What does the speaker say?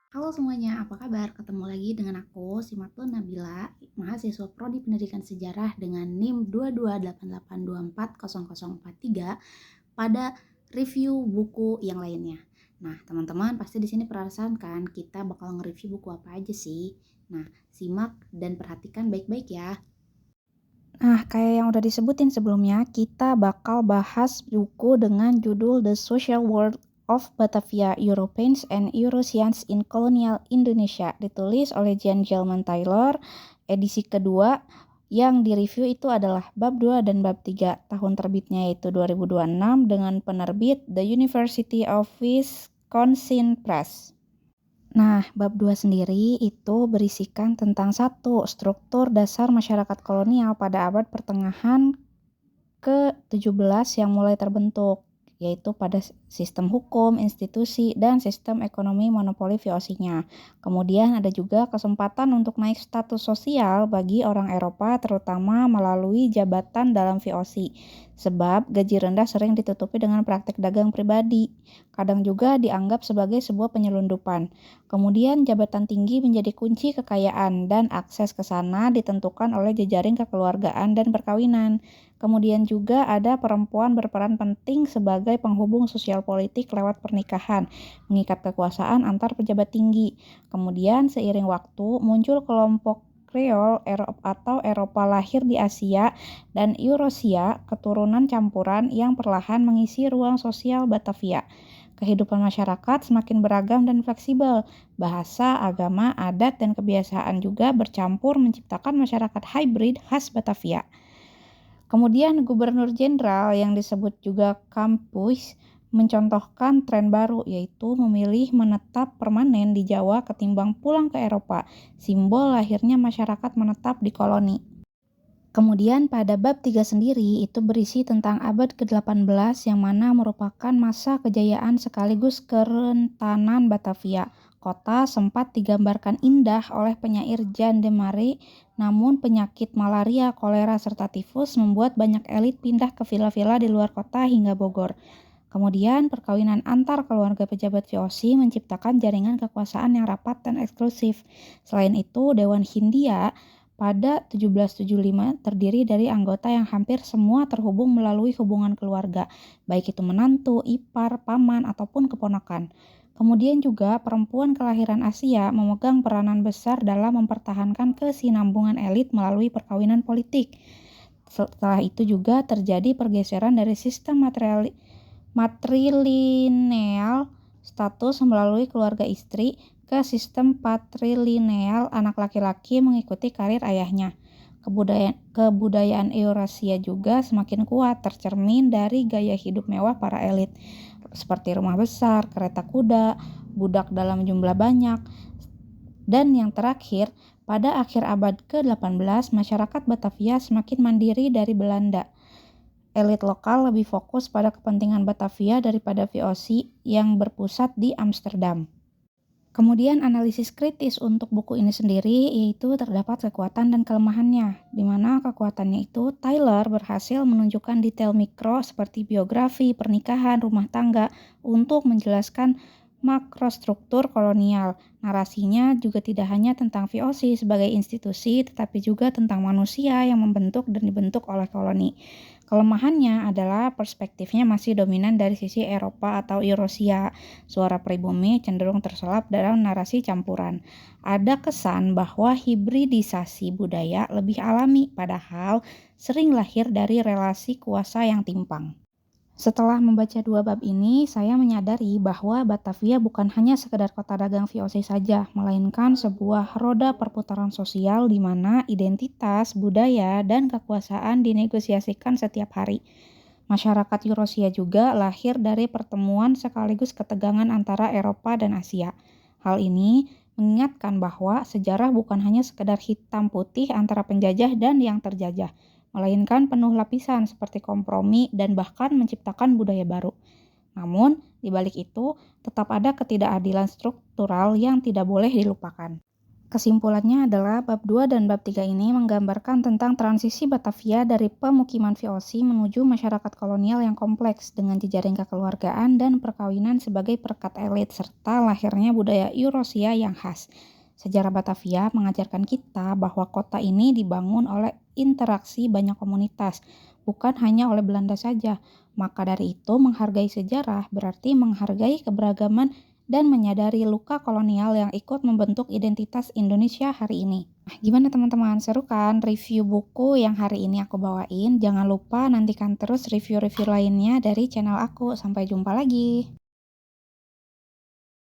Halo semuanya, apa kabar? Ketemu lagi dengan aku, Simatun Nabila, mahasiswa Prodi Pendidikan Sejarah dengan NIM 2288240043 pada review buku yang lainnya. Nah, teman-teman pasti di sini penasaran kan, kita bakal nge-review buku apa aja sih? Nah, simak dan perhatikan baik-baik ya. Nah, kayak yang udah disebutin sebelumnya, kita bakal bahas buku dengan judul The Social World of Batavia, Europeans and Eurasians in Colonial Indonesia, ditulis oleh Jan Gelman Taylor, edisi kedua. Yang direview itu adalah bab 2 dan bab 3, tahun terbitnya yaitu 2026 dengan penerbit The University of Wisconsin Press. Nah, bab 2 sendiri itu berisikan tentang satu, struktur dasar masyarakat kolonial pada abad pertengahan ke-17 yang mulai terbentuk, yaitu pada sistem hukum, institusi, dan sistem ekonomi monopoli VOC-nya. Kemudian ada juga kesempatan untuk naik status sosial bagi orang Eropa, terutama melalui jabatan dalam VOC, sebab gaji rendah sering ditutupi dengan praktik dagang pribadi. Kadang juga dianggap sebagai sebuah penyelundupan. Kemudian jabatan tinggi menjadi kunci kekayaan, dan akses ke sana ditentukan oleh jejaring kekeluargaan dan perkawinan. Kemudian juga ada perempuan berperan penting sebagai penghubung sosial politik lewat pernikahan, mengikat kekuasaan antar pejabat tinggi. Kemudian seiring waktu muncul kelompok Kreol atau Eropa lahir di Asia dan Eurasia, keturunan campuran yang perlahan mengisi ruang sosial Batavia. Kehidupan masyarakat semakin beragam dan fleksibel. Bahasa, agama, adat, dan kebiasaan juga bercampur menciptakan masyarakat hybrid khas Batavia. Kemudian Gubernur Jenderal yang disebut juga kampus mencontohkan tren baru, yaitu memilih menetap permanen di Jawa ketimbang pulang ke Eropa, simbol lahirnya masyarakat menetap di koloni. Kemudian pada bab 3 sendiri itu berisi tentang abad ke-18 yang mana merupakan masa kejayaan sekaligus kerentanan Batavia. Kota sempat digambarkan indah oleh penyair Jean de Marais, namun penyakit malaria, kolera, serta tifus membuat banyak elit pindah ke villa-villa di luar kota hingga Bogor. Kemudian perkawinan antar keluarga pejabat VOC menciptakan jaringan kekuasaan yang rapat dan eksklusif. Selain itu, Dewan Hindia pada 1775 terdiri dari anggota yang hampir semua terhubung melalui hubungan keluarga, baik itu menantu, ipar, paman, ataupun keponakan. Kemudian juga perempuan kelahiran Asia memegang peranan besar dalam mempertahankan kesinambungan elit melalui perkawinan politik. Setelah itu juga terjadi pergeseran dari sistem matrilineal status melalui keluarga istri ke sistem patrilineal anak laki-laki mengikuti karir ayahnya. Kebudayaan Eurasia juga semakin kuat tercermin dari gaya hidup mewah para elit seperti rumah besar, kereta kuda, budak dalam jumlah banyak. Dan yang terakhir, pada akhir abad ke-18, masyarakat Batavia semakin mandiri dari Belanda. Elit lokal lebih fokus pada kepentingan Batavia daripada VOC yang berpusat di Amsterdam. Kemudian analisis kritis untuk buku ini sendiri yaitu terdapat kekuatan dan kelemahannya, di mana kekuatannya itu Tyler berhasil menunjukkan detail mikro seperti biografi, pernikahan, rumah tangga untuk menjelaskan makrostruktur kolonial. Narasinya juga tidak hanya tentang VOC sebagai institusi, tetapi juga tentang manusia yang membentuk dan dibentuk oleh koloni. Kelemahannya adalah perspektifnya masih dominan dari sisi Eropa atau Eurasia. Suara pribumi cenderung terselap dalam narasi campuran. Ada kesan bahwa hibridisasi budaya lebih alami, padahal sering lahir dari relasi kuasa yang timpang. Setelah membaca dua bab ini, saya menyadari bahwa Batavia bukan hanya sekedar kota dagang VOC saja, melainkan sebuah roda perputaran sosial di mana identitas, budaya, dan kekuasaan dinegosiasikan setiap hari. Masyarakat Eurasia juga lahir dari pertemuan sekaligus ketegangan antara Eropa dan Asia. Hal ini mengingatkan bahwa sejarah bukan hanya sekedar hitam putih antara penjajah dan yang terjajah, melainkan penuh lapisan seperti kompromi dan bahkan menciptakan budaya baru. Namun, di balik itu, tetap ada ketidakadilan struktural yang tidak boleh dilupakan. Kesimpulannya adalah bab 2 dan bab 3 ini menggambarkan tentang transisi Batavia dari pemukiman VOC menuju masyarakat kolonial yang kompleks dengan jejaring kekeluargaan dan perkawinan sebagai perekat elit serta lahirnya budaya Eurasia yang khas. Sejarah Batavia mengajarkan kita bahwa kota ini dibangun oleh interaksi banyak komunitas, bukan hanya oleh Belanda saja. Maka dari itu, menghargai sejarah berarti menghargai keberagaman dan menyadari luka kolonial yang ikut membentuk identitas Indonesia hari ini. Nah, gimana teman-teman? Seru kan review buku yang hari ini aku bawain? Jangan lupa nantikan terus review-review lainnya dari channel aku. Sampai jumpa lagi.